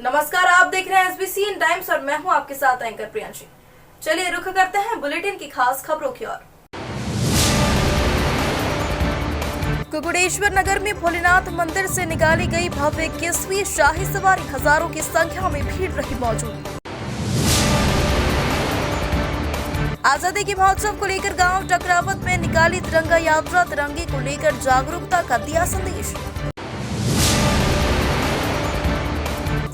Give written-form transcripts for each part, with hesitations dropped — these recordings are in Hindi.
नमस्कार, आप देख रहे हैं एसबीसी इन टाइम्स और मैं हूं आपके साथ एंकर प्रियांशी। चलिए रुख करते हैं बुलेटिन की खास खबरों की ओर। कुकुड़ेश्वर नगर में भोलेनाथ मंदिर से निकाली गई भव्य 21वीं शाही सवारी, हजारों की संख्या में भीड़ रही मौजूद। आजादी के महोत्सव को लेकर गांव टकरावत में निकाली तिरंगा यात्रा, तिरंगे को लेकर जागरूकता का दिया संदेश।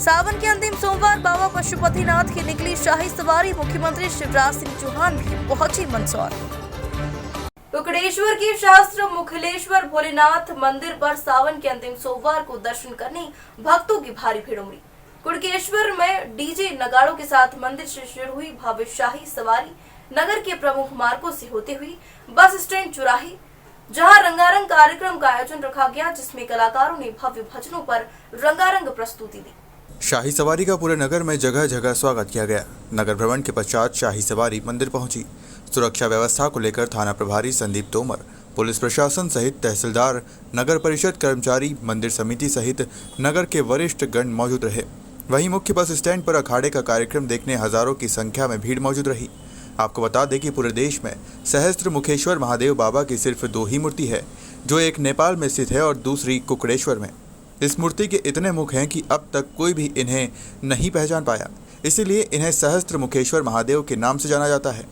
सावन के अंतिम सोमवार बाबा पशुपतिनाथ की निकली शाही सवारी, मुख्यमंत्री शिवराज सिंह चौहान भी पहुंची मंदसौर। कुकुड़ेश्वर की शास्त्र मुखलेश्वर भोलेनाथ मंदिर पर सावन के अंतिम सोमवार को दर्शन करने भक्तों की भारी भीड़ उमड़ी। कुड़केश्वर में डीजे नगाड़ों के साथ मंदिर से शुरू हुई भव्य शाही सवारी नगर के प्रमुख मार्गों से होते हुई बस स्टैंड चौराहे, जहां रंगारंग कार्यक्रम का आयोजन रखा गया, जिसमें कलाकारों ने भव्य भजनों पर रंगारंग प्रस्तुति दी। शाही सवारी का पूरे नगर में जगह जगह स्वागत किया गया। नगर भ्रमण के पश्चात शाही सवारी मंदिर पहुंची। सुरक्षा व्यवस्था को लेकर थाना प्रभारी संदीप तोमर, पुलिस प्रशासन सहित तहसीलदार, नगर परिषद कर्मचारी, मंदिर समिति सहित नगर के वरिष्ठ गण मौजूद रहे। वहीं मुख्य बस स्टैंड पर अखाड़े का कार्यक्रम देखने हजारों की संख्या में भीड़ मौजूद रही। आपको बता दें कि पूरे देश में सहस्त्र मुखेश्वर महादेव बाबा की सिर्फ 2 ही मूर्ति है, जो एक नेपाल में स्थित है और दूसरी कुकुड़ेश्वर में। इस मूर्ति के इतने मुख हैं कि अब तक कोई भी इन्हें नहीं पहचान पाया, इसीलिए इन्हें सहस्त्र मुखेश्वर महादेव के नाम से जाना जाता है।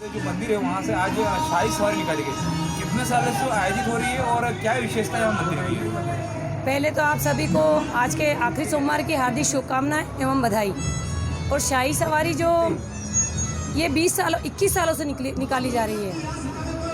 जो मंदिर है वहाँ से आज शाही सवारी निकाली गई। कितने सालों से आयोजित हो रही है और क्या विशेषता है मंदिर की? पहले तो आप सभी को आज के आखिरी सोमवार की हार्दिक शुभकामनाएं एवं बधाई। और शाही सवारी जो ये 21 सालों से निकाली जा रही है।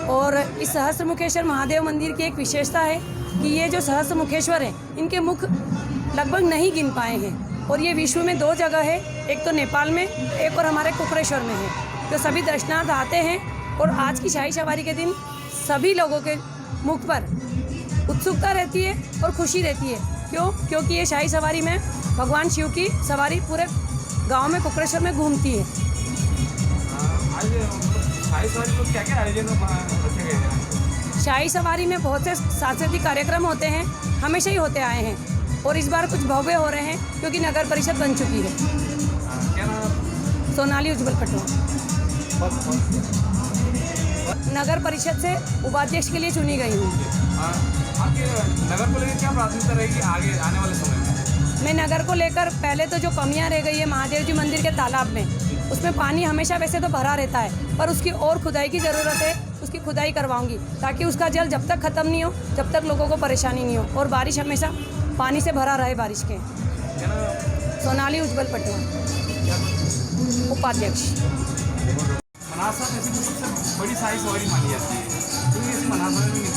और इस सहस्त्र मुखेश्वर महादेव मंदिर की एक विशेषता है कि ये जो सहस्त्र मुखेश्वर हैं, इनके मुख लगभग नहीं गिन पाए हैं। और ये विश्व में 2 जगह है, एक तो नेपाल में, एक और हमारे कुकुड़ेश्वर में है। तो सभी दर्शनार्थ आते हैं और आज की शाही सवारी के दिन सभी लोगों के मुख पर उत्सुकता रहती है और खुशी रहती है। क्योंकि ये शाही सवारी में भगवान शिव की सवारी पूरे गांव में कुकुड़ेश्वर में घूमती है। आज शाही सवारी में क्या-क्या आयोजन रखे गए हैं? शाही सवारी में बहुत से सांस्कृतिक कार्यक्रम होते हैं, हमेशा ही होते आए हैं। और इस बार कुछ भव्य हो रहे हैं क्योंकि नगर परिषद बन चुकी है। क्या नाम? सोनाली उज्जवल कटवा नगर परिषद से उपाध्यक्ष के लिए चुनी गई हूँ। आपके नगर को लेकर क्या प्राथमिकता रहेगी आगे आने वाले समय में? मैं नगर को लेकर पहले तो जो कमियाँ रह गई है महादेव जी मंदिर के तालाब में, उसमें पानी हमेशा वैसे तो भरा रहता है, पर उसकी और खुदाई की ज़रूरत है। उसकी खुदाई करवाऊँगी ताकि उसका जल जब तक ख़त्म नहीं हो, जब तक लोगों को परेशानी नहीं हो और बारिश हमेशा पानी से भरा रहे बारिश के। सोनाली उज्जवल पटवा, उपाध्यक्ष। मनासा जैसे सबसे बड़ी शाही सवारी मानी जाती है, क्योंकि इस मनासा में निकली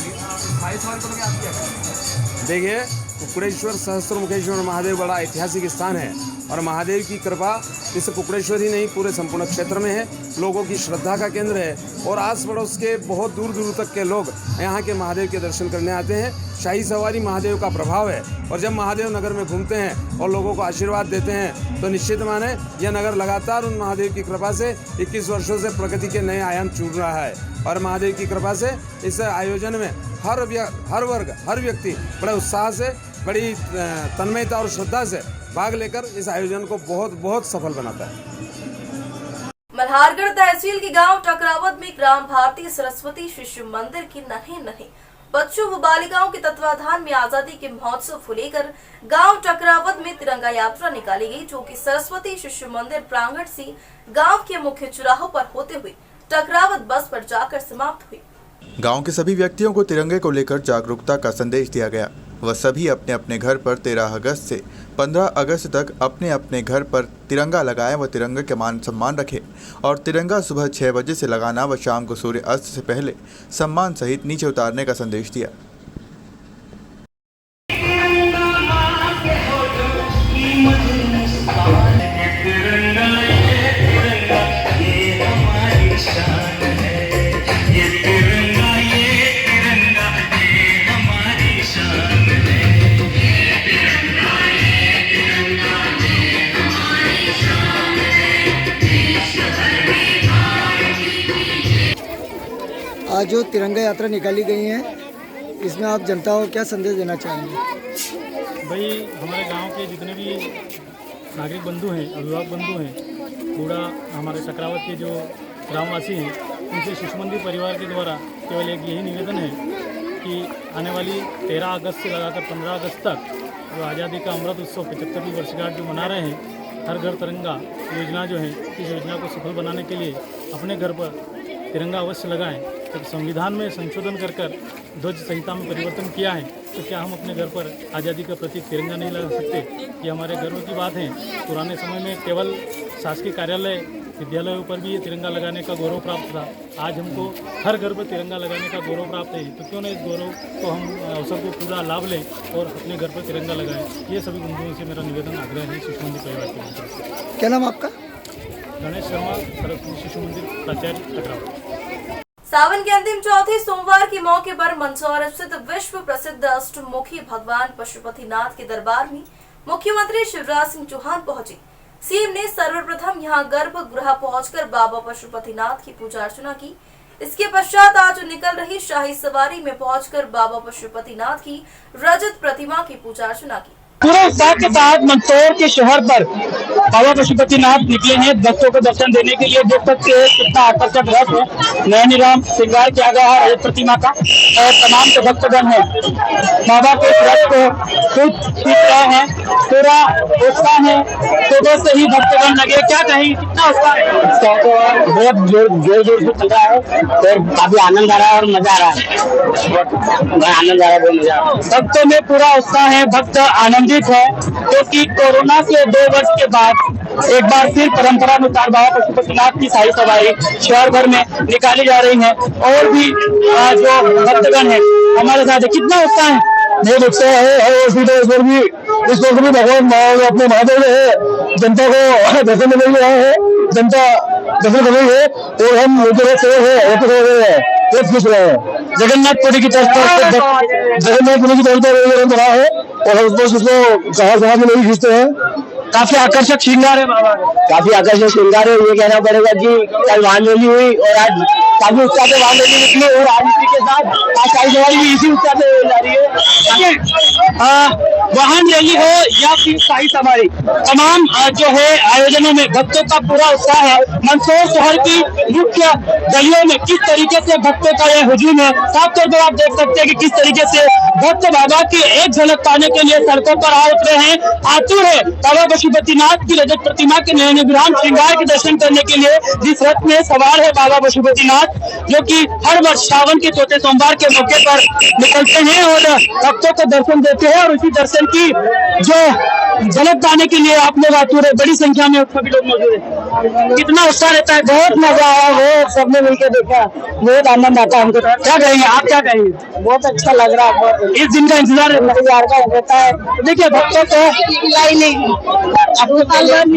शाही सवारी को लेकर आप क्या करेंगे? देखिए, कुकुड़ेश्वर सहस्त्र मुखेश्वर महादेव बड़ा ऐतिहासिक स्थान है और महादेव की कृपा इस कुकुड़ेश्वर ही नहीं पूरे संपूर्ण क्षेत्र में है। लोगों की श्रद्धा का केंद्र है और आस पड़ोस के बहुत दूर दूर तक के लोग यहाँ के महादेव के दर्शन करने आते हैं। शाही सवारी महादेव का प्रभाव है और जब महादेव नगर में घूमते हैं और लोगों को आशीर्वाद देते हैं तो निश्चित माने यह नगर लगातार उन महादेव की कृपा से 21 वर्षों से प्रगति के नए आयाम छू रहा है। और महादेव की कृपा से इस आयोजन में हर वर्ग, हर व्यक्ति बड़े उत्साह से, बड़ी तन्मयता और श्रद्धा से भाग लेकर इस आयोजन को बहुत बहुत सफल बनाता है। मल्हारगढ़ तहसील के गांव टकरावत में ग्राम भारती सरस्वती शिशु मंदिर की नन्हे बच्चों व बालिकाओं के तत्वाधान में आजादी के महोत्सव को लेकर गांव टकरावत में तिरंगा यात्रा निकाली गई, जो कि सरस्वती शिशु मंदिर प्रांगण से गांव के मुख्य चौराहों पर होते हुए टकरावत बस पर जाकर समाप्त हुई। गांव के सभी व्यक्तियों को तिरंगे को लेकर जागरूकता का संदेश दिया गया। वह सभी अपने अपने घर पर 13 अगस्त से 15 अगस्त तक अपने अपने घर पर तिरंगा लगाएं व तिरंगे के मान सम्मान रखें और तिरंगा सुबह 6 बजे से लगाना व शाम को सूर्य अस्त से पहले सम्मान सहित नीचे उतारने का संदेश दिया। आज जो तिरंगा यात्रा निकाली गई है, इसमें आप जनता को क्या संदेश देना चाहेंगे? भाई हमारे गांव के जितने भी नागरिक बंधु हैं, अभिभावक बंधु हैं, पूरा हमारे चक्रावत के जो ग्रामवासी हैं, उनसे शिशु मंदिर परिवार के द्वारा केवल एक यही निवेदन है कि आने वाली 13 अगस्त से लगाकर 15 अगस्त तक जो आज़ादी का अमृत उत्सव 75वीं वर्षगांठ जो मना रहे हैं, हर घर तिरंगा योजना जो है, इस योजना को सफल बनाने के लिए अपने घर पर तिरंगा अवश्य लगाएं। जब संविधान में संशोधन कर ध्वज संहिता में परिवर्तन किया है, तो क्या हम अपने घर पर आज़ादी का प्रतीक तिरंगा नहीं लगा सकते? ये हमारे गर्व की बात है। पुराने समय में केवल शासकीय कार्यालय, विद्यालयों पर भी ये तिरंगा लगाने का गौरव प्राप्त था। आज हमको हर घर पर तिरंगा लगाने का गौरव प्राप्त है, तो क्यों ना इस गौरव को हम अवसर को पूरा लाभ लें और अपने घर पर तिरंगा लगाएं। ये सभी बंधुओं से मेरा निवेदन आग्रह है शिशु मंदिर परिवार की तरफ से। क्या नाम आपका? गणेश शर्मा, सरस्वती शिशु मंदिर प्राचार्य टकराव। सावन के अंतिम चौथे सोमवार के मौके पर मंदसौर स्थित विश्व प्रसिद्ध अष्टमुखी भगवान पशुपतिनाथ के दरबार में मुख्यमंत्री शिवराज सिंह चौहान पहुंचे। सीएम ने सर्वप्रथम यहां गर्भगृह पहुंचकर बाबा पशुपतिनाथ की पूजा अर्चना की। इसके पश्चात आज निकल रही शाही सवारी में पहुंचकर बाबा पशुपतिनाथ की रजत प्रतिमा की पूजा अर्चना की। पूरे उत्साह के साथ मंदसौर के शहर पर बाबा पशुपतिनाथ निकले हैं भक्तों को दर्शन देने के लिए। देख सकते हैं कितना आकर्षक रथ है, नयनिराम श्रृंगार किया गया है रजत प्रतिमा का और तमाम जो भक्तगण है बाबा के रथ को खुद खींच रहे हैं। पूरा उत्साह है, सुबह से ही भक्तगण लगे। क्या कहें, कितना उत्साह है? बहुत जोर जोर से चल रहा है और काफी आनंद आ रहा है और मजा आ रहा है। आनंद आ रहा है, बहुत मजा आ रहा है। भक्तों में पूरा उत्साह है, भक्त आनंदित है क्योंकि कोरोना से 2 वर्ष के बाद एक बार फिर परंपरा अनुसार बाबा पशुपतिनाथ की शाही सवारी शहर भर में निकाली जा रही है। और भी जो भक्तगण है हमारे साथ है, कितना उत्साह है? बहुत उत्साह है। इस वर्ष भी भगवान अपने महादेव है, जनता को दर्शन मिल रहा है, जनता दर्शन कर रही है और हम खुश रहे हैं। जगन्नाथपुरी की तरफ पर रहा है और उसको कहा में नहीं खींचते हैं। काफी आकर्षक श्रृंगार है बाबा, काफी आकर्षक श्रृंगार है। ये कहना पड़ेगा कि कल वाहन रैली हुई और आज काफी उत्साह से वाहन रैली निकली और आज इसी के साथ आज शाही सवारी भी इसी उत्साह से जा रही है। वाहन रैली हो या फिर शाही सवारी, तमाम जो है आयोजनों में भक्तों का पूरा उत्साह है। मंदसौर शहर की मुख्य गलियों में किस तरीके से भक्तों का यह हुजूम है, साफ तौर पर आप देख सकते हैं कि किस तरीके से भक्त बाबा की एक झलक पाने के लिए सड़कों पर आ उतरे हैं, आतुर है बाबा पशुपतिनाथ की रजत प्रतिमा के नयनविराम श्रृंगार के दर्शन करने के लिए। जिस रथ में सवार है बाबा पशुपतिनाथ, जो कि हर वर्ष सावन के चौथे सोमवार के मौके पर निकलते हैं और भक्तों को दर्शन देते हैं और उसी दर्शन की जो झलक पाने के लिए आप लोग आतुर है। बड़ी संख्या में सभी लोग मौजूद है। कितना उत्साह रहता है, बहुत मजा आया, वो सबने मिलकर देखा, बहुत आनंद आता है हमको। क्या कहेंगे आप, क्या कहेंगे? बहुत अच्छा लग रहा है, इस दिन का इंतजार होता है। देखिए भक्तों को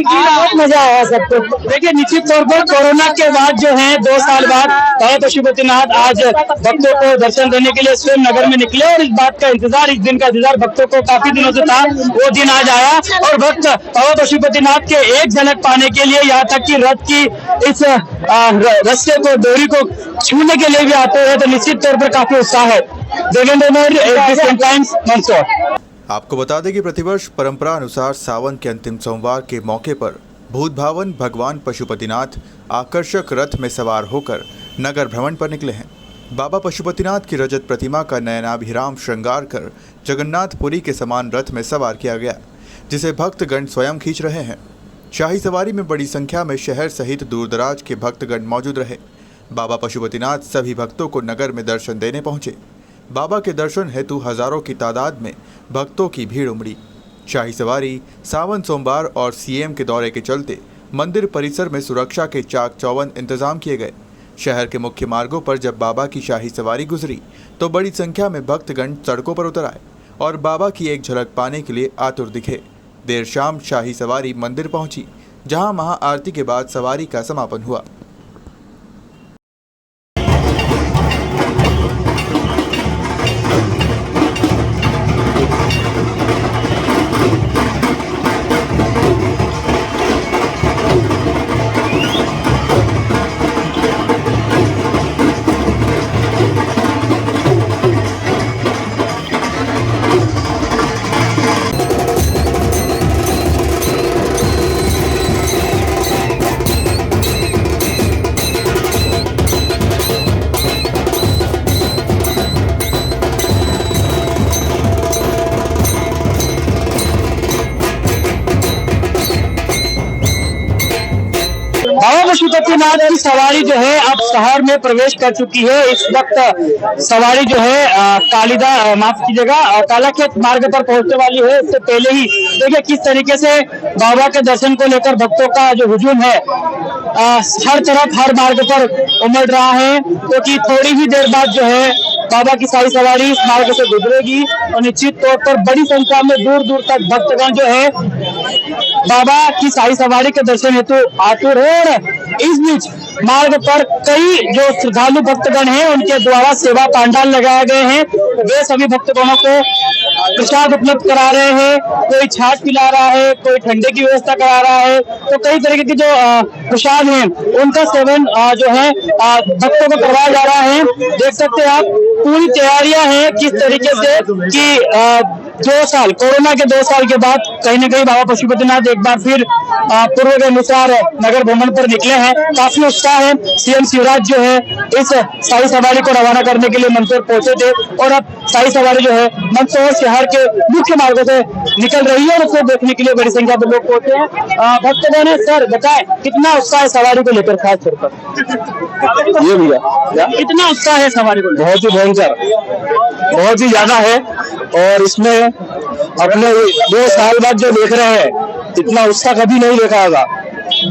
बहुत मजा आया सबको। देखिए निश्चित तौर पर कोरोना के बाद जो है 2 साल बाद बाबा पशुपतिनाथ आज भक्तों को दर्शन देने के लिए स्वयं नगर में निकले और इस बात का इंतजार, इस दिन का इंतजार भक्तों को काफी दिनों से था। वो दिन आज आया और भक्त बाबा पशुपतिनाथ के एक झलक पाने के लिए, यहाँ तक कि रथ की इस रस्ते को, डोरी को छूने के लिए भी आते हैं। तो निश्चित तौर पर काफी उत्साह है। आपको बता दें कि प्रतिवर्ष परंपरा अनुसार सावन के अंतिम सोमवार के मौके पर भूत भावन भगवान पशुपतिनाथ आकर्षक रथ में सवार होकर नगर भ्रमण पर निकले हैं। बाबा पशुपतिनाथ की रजत प्रतिमा का नयनाभिराम श्रृंगार कर जगन्नाथपुरी के समान रथ में सवार किया गया, जिसे भक्तगण स्वयं खींच रहे हैं। शाही सवारी में बड़ी संख्या में शहर सहित दूरदराज के भक्तगण मौजूद रहे। बाबा पशुपतिनाथ सभी भक्तों को नगर में दर्शन देने पहुंचे। बाबा के दर्शन हेतु हजारों की तादाद में भक्तों की भीड़ उमड़ी। शाही सवारी, सावन सोमवार और सीएम के दौरे के चलते मंदिर परिसर में सुरक्षा के चाक चौबंद इंतजाम किए गए। शहर के मुख्य मार्गों पर जब बाबा की शाही सवारी गुजरी तो बड़ी संख्या में भक्तगण सड़कों पर उतर आए और बाबा की एक झलक पाने के लिए आतुर दिखे। देर शाम शाही सवारी मंदिर पहुंची, जहां महाआरती के बाद सवारी का समापन हुआ। बाबा पशुपतिनाथ की सवारी जो है अब शहर में प्रवेश कर चुकी है। इस वक्त सवारी जो है कालाखेत मार्ग पर पहुंचने वाली है। इससे पहले ही देखिए किस तरीके से बाबा के दर्शन को लेकर भक्तों का जो हुजूम है हर तरफ हर मार्ग पर उमड़ रहा है, क्योंकि थोड़ी ही देर बाद जो है बाबा की शाही सवारी इस मार्ग से गुजरेगी और निश्चित तौर पर बड़ी संख्या में दूर दूर तक भक्तगण जो है बाबा की शाही सवारी के दर्शन हेतु आतुर है। और इस बीच मार्ग पर कई जो श्रद्धालु भक्तगण हैं उनके द्वारा सेवा पांडाल लगाए गए हैं। वे सभी भक्तगणों को प्रसाद उपलब्ध करा रहे हैं, कोई छाछ पिला रहा है, कोई ठंडे की व्यवस्था करा रहा है, तो कई तरीके के जो प्रसाद हैं उनका सेवन जो है भक्तों को करवाया जा रहा है। देख सकते हैं आप पूरी तैयारियां हैं किस तरीके से कि 2 साल कोरोना के 2 साल के बाद कहीं न कहीं बाबा पशुपतिनाथ एक बार फिर पूर्व के अनुसार नगर भ्रमण पर निकले हैं। काफी उत्साह है। सीएम शिवराज जो है इस शाही सवारी को रवाना करने के लिए मंदसौर पहुंचे थे और अब शाही सवारी जो है मंदसौर शहर के मुख्य मार्गों से निकल रही है और उसको देखने के लिए बड़ी संख्या में लोग पहुंचे हैं। भक्तों ने सर बताए कितना उत्साह है सवारी को लेकर, खास तौर पर ये भैया कितना उत्साह है सवारी को? बहुत ही भयंकर, बहुत ही ज्यादा है। और इसमें अपने 2 साल बाद जो देख रहे हैं इतना उत्साह कभी नहीं देखा होगा।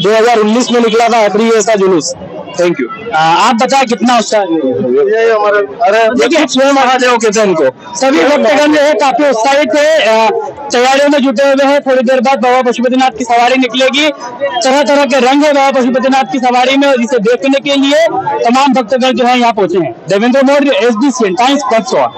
2019 में निकला था आखिरी ऐसा जुलूस। Thank you. आप बताएं कितना उत्साह है? अरे देखिए स्वयं महादेव कहते हैं इनको। सभी भक्तगण जो है काफी उत्साहित है, तैयारियों में जुटे हुए हैं। थोड़ी देर बाद बाबा पशुपतिनाथ की सवारी निकलेगी। तरह तरह के रंग है बाबा पशुपतिनाथ की सवारी में, जिसे देखने के लिए तमाम भक्तगण जो है यहाँ पहुंचे हैं। Devendra Maurya, SBCN Times, Mandsaur.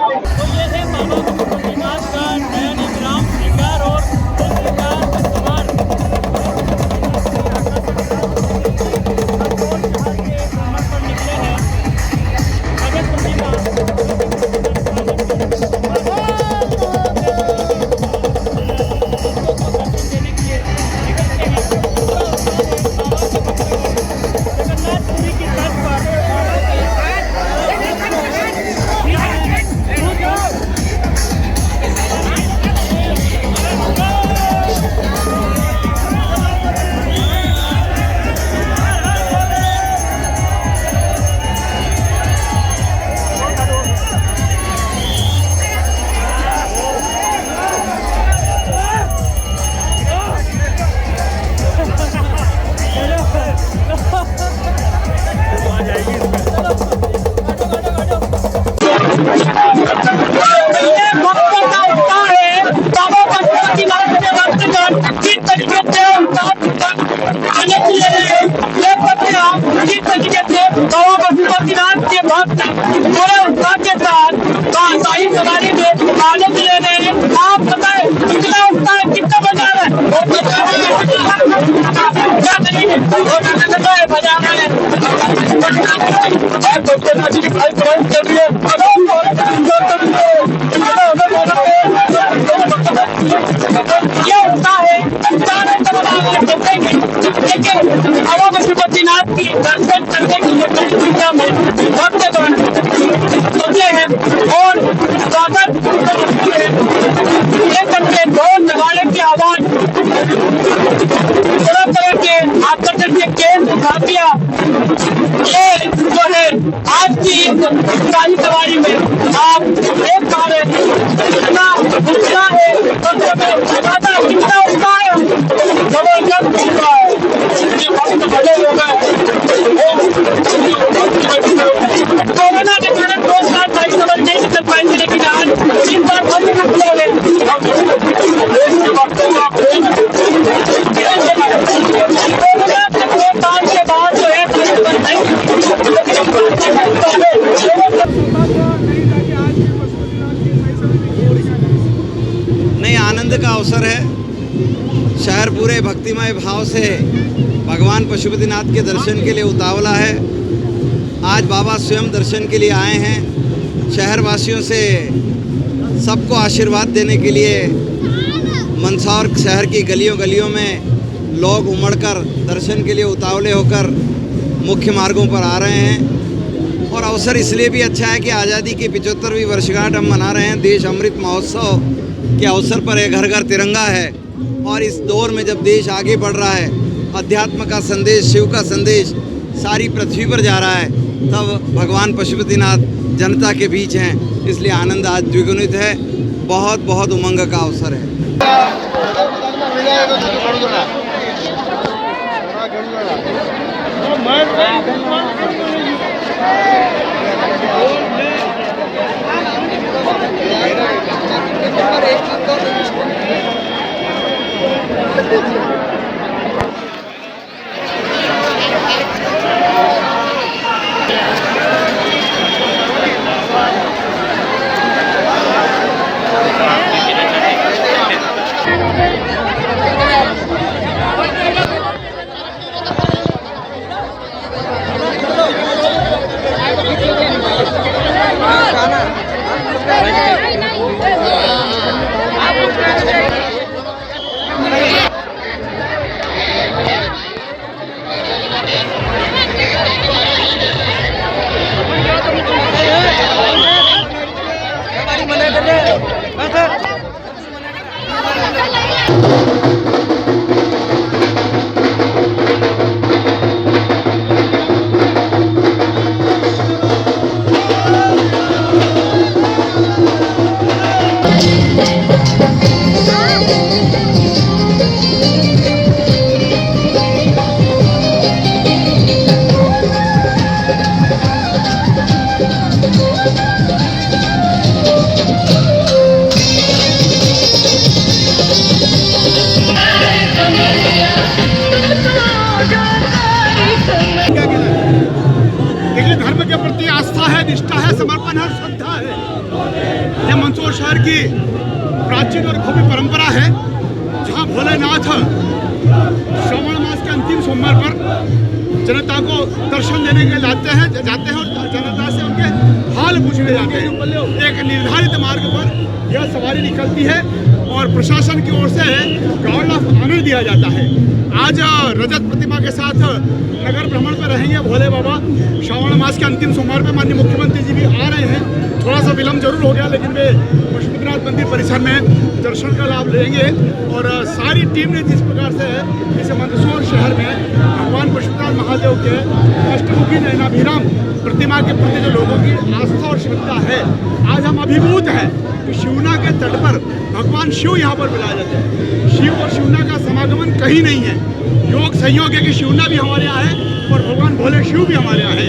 पशुपतिनाथ की दर्शन करने के लिए बड़ी संख्या में भक्तगण पहुंचे हैं और स्वागत करके ढोल नगाड़े की आवाज तरह तरह के आकर्षण के तेज काफिया ये जो है आज की शाही सवारी में आप देख पा रहे हैं कितना उत्साह है, कितना उत्साह है, जबरदस्त उत्साह है। ये वक्त बड़े लोग हैं कोरोना के कारण 2 साल शाही सवारी नहीं निकल पाएंगे, लेकिन आज इन बार हम नहीं, आनंद का अवसर है। शहर पूरे भक्तिमय भाव से भगवान पशुपतिनाथ के दर्शन के लिए उतावला है। आज बाबा स्वयं दर्शन के लिए आए हैं। शहरवासियों से सबको आशीर्वाद देने के लिए मंदसौर शहर की गलियों गलियों में लोग उमड़कर दर्शन के लिए उतावले होकर मुख्य मार्गों पर आ रहे हैं। और अवसर इसलिए भी अच्छा है कि आज़ादी की 75वीं वर्षगांठ हम मना रहे हैं। देश अमृत महोत्सव के अवसर पर एक घर घर तिरंगा है, और इस दौर में जब देश आगे बढ़ रहा है, अध्यात्म का संदेश, शिव का संदेश सारी पृथ्वी पर जा रहा है, तब भगवान पशुपतिनाथ जनता के बीच हैं। इसलिए आनंद आज द्विगुणित है। बहुत बहुत उमंग का अवसर है। देखिए, धर्म के प्रति आस्था है, निष्ठा है, समर्पण है, श्रद्धा है। यह मंदसौर शहर की प्राचीन और भव्य परंपरा है, जहां भोलेनाथ श्रावण मास के अंतिम सोमवार पर जनता को दर्शन देने के लिए जाते हैं और जनता से उनके हाल पूछने जाते हैं। एक निर्धारित मार्ग पर यह सवारी निकलती है और प्रशासन की ओर से गार्ड ऑफ ऑनर दिया जाता है। आज रजत प्रतिमा के साथ नगर भ्रमण पर रहेंगे भोले बाबा। श्रावण मास के अंतिम सोमवार पर माननीय मुख्यमंत्री जी भी आ रहे हैं। थोड़ा सा विलम्ब जरूर हो गया, लेकिन वे पशुपतिनाथ मंदिर परिसर में दर्शन का लाभ लेंगे। और सारी टीम ने जिस प्रकार से इस मंदसौर शहर में भगवान पशुपतिनाथ महादेव के अष्टमुखी नयनाभिराम प्रतिमा के प्रति जो लोगों की आस्था और श्रद्धा है, आज हम अभिभूत हैं कि शिवना के तट पर भगवान शिव यहाँ पर बुलाए जाते हैं। शिव और शिवना का समागमन कहीं नहीं है। योग संयोग है कि शिवना भी हमारे यहाँ है और भगवान भोले शिव भी हमारे यहाँ है।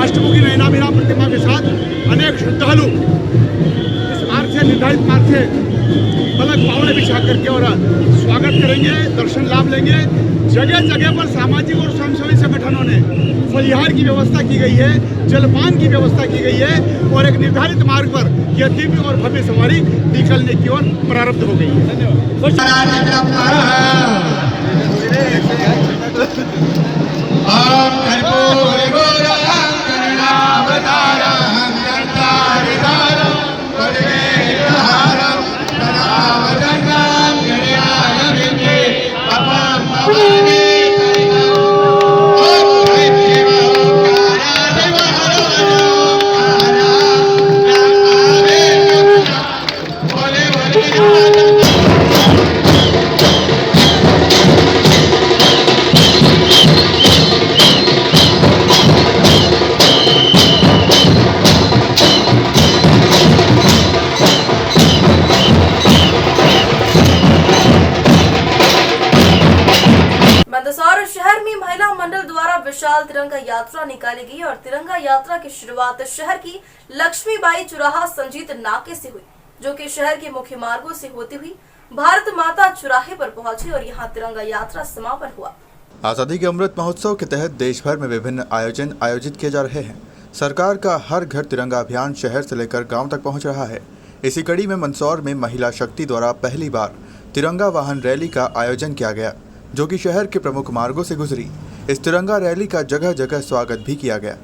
अष्टमुखी नयनाभिराम प्रतिमा के साथ अनेक श्रद्धालु इस मार्ग से, निर्धारित मार्ग से पलक पावड़े बिछा करके और स्वागत करेंगे, दर्शन लाभ लेंगे। जगह जगह पर सामाजिक और स्वयंसेवी संगठनों ने फलिहार की व्यवस्था की गई है, जलपान की व्यवस्था की गई है और एक निर्धारित मार्ग पर यह दिव्य और भव्य सवारी निकलने की ओर प्रारब्ध हो गई है। विशाल तिरंगा यात्रा निकाली गई और तिरंगा यात्रा की शुरुआत शहर की लक्ष्मीबाई चौराहा संजीत नाके से हुई, जो कि शहर के मुख्य मार्गों से होती हुई भारत माता चौराहे पर पहुंची और यहां तिरंगा यात्रा समापन हुआ। आज़ादी के अमृत महोत्सव के तहत देश भर में विभिन्न आयोजन आयोजित किए जा रहे हैं। सरकार का हर घर तिरंगा अभियान शहर से लेकर गांव तक पहुंच रहा है। इसी कड़ी में मंदसौर में महिला शक्ति द्वारा पहली बार तिरंगा वाहन रैली का आयोजन किया गया, जो कि शहर के प्रमुख मार्गों से गुजरी। इस तिरंगा रैली का जगह जगह स्वागत भी किया गया।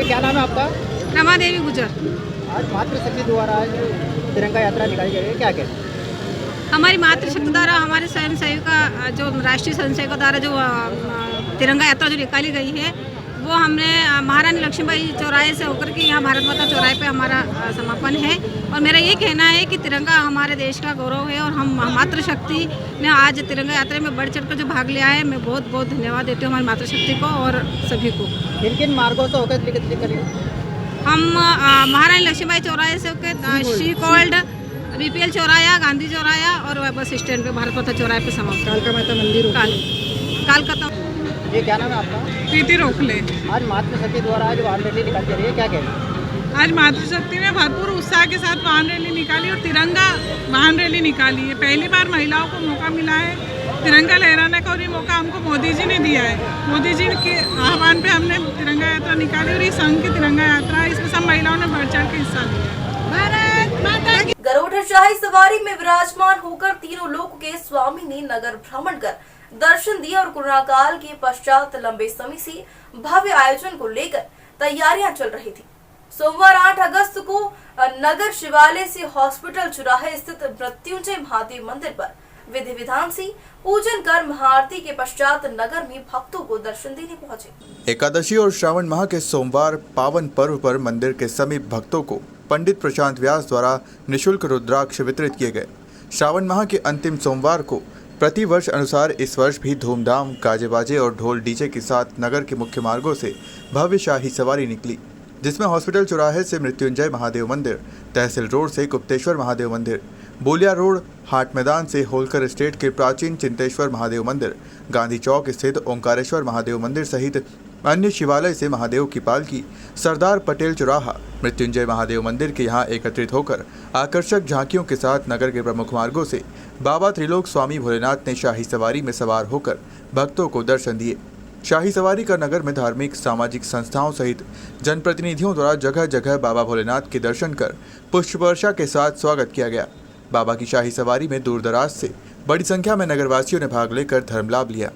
क्या नाम है आपका? रमा देवी गुजर। आज मातृशक्ति द्वारा आज तिरंगा यात्रा निकाली गई है, क्या कहते हैं? हमारी मातृशक्ति द्वारा हमारे स्वयं सेविका जो राष्ट्रीय स्वयं सेविका द्वारा जो तिरंगा यात्रा जो निकाली गई है, वो हमने महारानी लक्ष्मीबाई चौराहे से होकर के यहाँ भारत माता चौराहे पे हमारा समापन है। और मेरा ये कहना है कि तिरंगा हमारे देश का गौरव है और हम मातृशक्ति ने आज तिरंगा यात्रा में बढ़ चढ़ कर जो भाग लिया है, मैं बहुत बहुत धन्यवाद देती हूँ हमारी मातृशक्ति को और सभी को। किन किन मार्गों से होकर हम महारानी लक्ष्मीबाई चौराहे से होकर श्री कोल्ड, BPL चौराया, गांधी चौराया और बस स्टैंड पे भारत माता चौराहे पे समाप्त। कालका माता मंदिर कालकाता। ये क्या नाम है आपका? प्रीति रोकले। आज मातृशक्ति द्वारा आज वाहन रैली निकाली जा रही है, क्या कहते हैं? आज मातृशक्ति ने भरपूर उत्साह के साथ वाहन रैली निकाली और तिरंगा वाहन रैली निकाली है। पहली बार महिलाओं को मौका मिला है तिरंगा लहराने का और ये मौका हमको मोदी जी ने दिया है। मोदी जी के आह्वान पे हमने तिरंगा यात्रा निकाली और ये संघ की तिरंगा यात्रा है, इसमें सब महिलाओं ने बढ़ चढ़ के हिस्सा लिया। भारत माता की। गरुड़ शाही सवारी में विराजमान होकर तीनों लोक के स्वामी ने नगर भ्रमण कर दर्शन दिया और कोरोना काल के पश्चात लंबे समय से भव्य आयोजन को लेकर तैयारियां चल रही थी। सोमवार 8 अगस्त को नगर शिवालय से हॉस्पिटल चौराहे स्थित मृत्युंजय महादेव मंदिर पर विधि विधान से पूजन कर महाआरती के पश्चात नगर में भक्तों को दर्शन देने पहुंचे। एकादशी और श्रावण माह के सोमवार पावन पर्व पर मंदिर के समीप भक्तों को पंडित प्रशांत व्यास द्वारा निःशुल्क रुद्राक्ष वितरित किए गए। श्रावण माह के अंतिम सोमवार को प्रति वर्ष अनुसार इस वर्ष भी धूमधाम गाजे बाजे और ढोल डीजे के साथ नगर के मुख्य मार्गों से भव्य शाही सवारी निकली, जिसमें हॉस्पिटल चौराहे से मृत्युंजय महादेव मंदिर, तहसील रोड से गुप्तेश्वर महादेव मंदिर, बोलिया रोड हाट मैदान से होलकर एस्टेट के प्राचीन चिंतेश्वर महादेव मंदिर, गांधी चौक स्थित ओंकारेश्वर महादेव मंदिर सहित अन्य शिवालय से महादेव की पालकी सरदार पटेल चौराहा मृत्युंजय महादेव मंदिर के यहाँ एकत्रित होकर आकर्षक झांकियों के साथ नगर के प्रमुख मार्गों से बाबा त्रिलोक स्वामी भोलेनाथ ने शाही सवारी में सवार होकर भक्तों को दर्शन दिए। शाही सवारी का नगर में धार्मिक सामाजिक संस्थाओं सहित जनप्रतिनिधियों द्वारा जगह जगह बाबा भोलेनाथ के दर्शन कर पुष्प वर्षा के साथ स्वागत किया गया। बाबा की शाही सवारी में दूर दराज से बड़ी संख्या में नगरवासियों ने भाग लेकर धर्म लाभ लिया।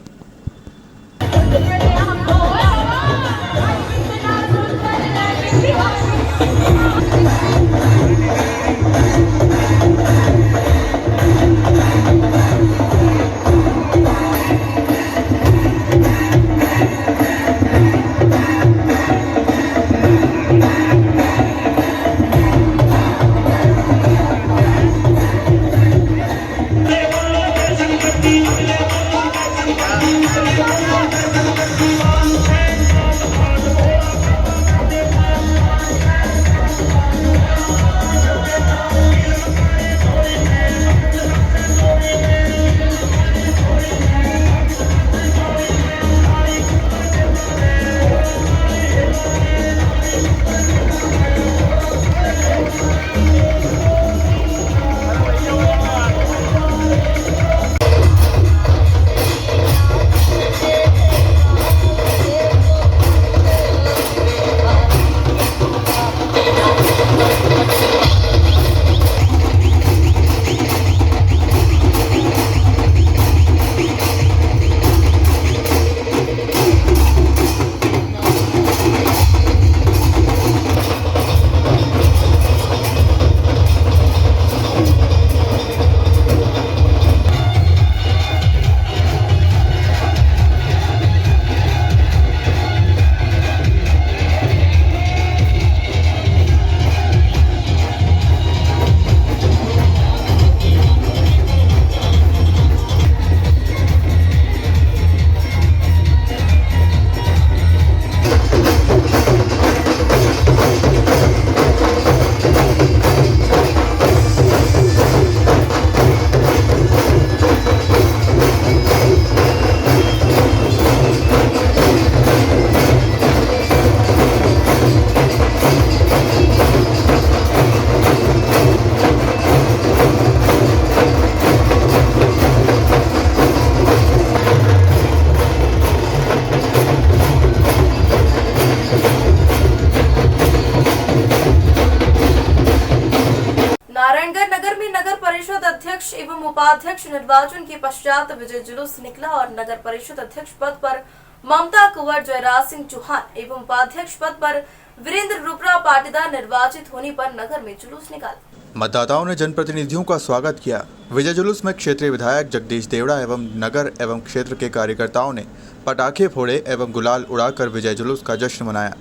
उपाध्यक्ष निर्वाचन के पश्चात विजय जुलूस निकला और नगर परिषद अध्यक्ष पद पर ममता कुंवर, जयराज सिंह चौहान एवं उपाध्यक्ष पद पर वीरेंद्र रुपरा पाटीदार निर्वाचित होने पर नगर में जुलूस निकाला। मतदाताओं ने जनप्रतिनिधियों का स्वागत किया। विजय जुलूस में क्षेत्रीय विधायक जगदीश देवड़ा एवं नगर एवं क्षेत्र के कार्यकर्ताओं ने पटाखे फोड़े एवं गुलाल उड़ाकर विजय जुलूस का जश्न मनाया।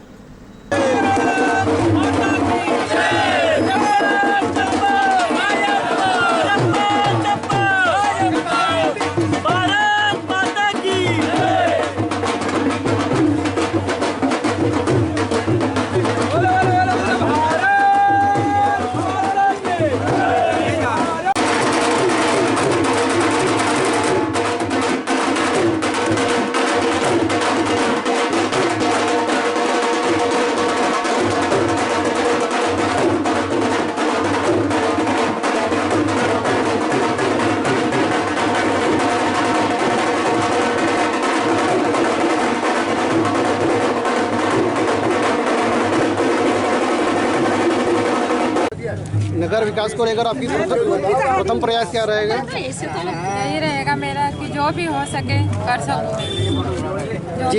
नगर विकास को लेकर आपकी प्रथम प्रयास क्या रहेगा? ऐसे तो यही रहेगा मेरा कि जो भी हो सके कर सकूं।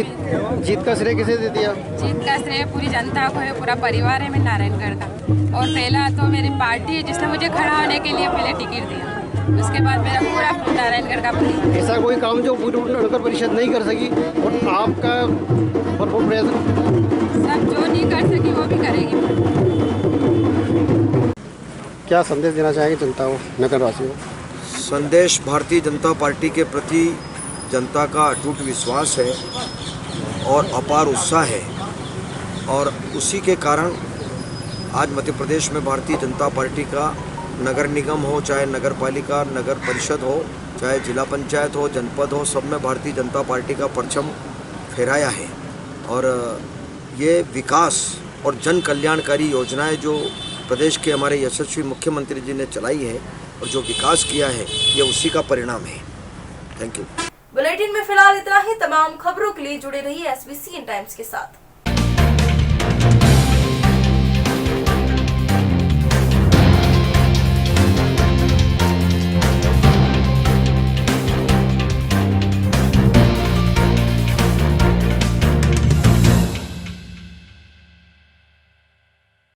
जीत का श्रेय किसे देती है? जीत का श्रेय पूरी जनता को है, पूरा परिवार है मैं नारायणगढ़ का। और पहला तो मेरी पार्टी है जिसने मुझे खड़ा होने के लिए पहले टिकट दिया, उसके बाद मेरा पूरा नारायणगढ़ का परिवार। ऐसा कोई काम जो पूरी नगर परिषद नहीं कर सकी और आपका भरपूर प्रयास? सब जो नहीं कर सकी वो भी करेगी। क्या संदेश देना चाहेंगे जनता को, नगर वासियों को? संदेश भारतीय जनता पार्टी के प्रति जनता का अटूट विश्वास है और अपार उत्साह है, और उसी के कारण आज मध्य प्रदेश में भारतीय जनता पार्टी का नगर निगम हो, चाहे नगर पालिका, नगर परिषद हो, चाहे जिला पंचायत हो, जनपद हो, सब में भारतीय जनता पार्टी का परचम फहराया है। और ये विकास और जन कल्याणकारी योजनाएं जो प्रदेश के हमारे यशस्वी मुख्यमंत्री जी ने चलाई है और जो विकास किया है, ये उसी का परिणाम है। Thank you. बुलेटिन में फिलहाल इतना ही। तमाम खबरों के लिए जुड़े रहिए SBCN टाइम्स के साथ।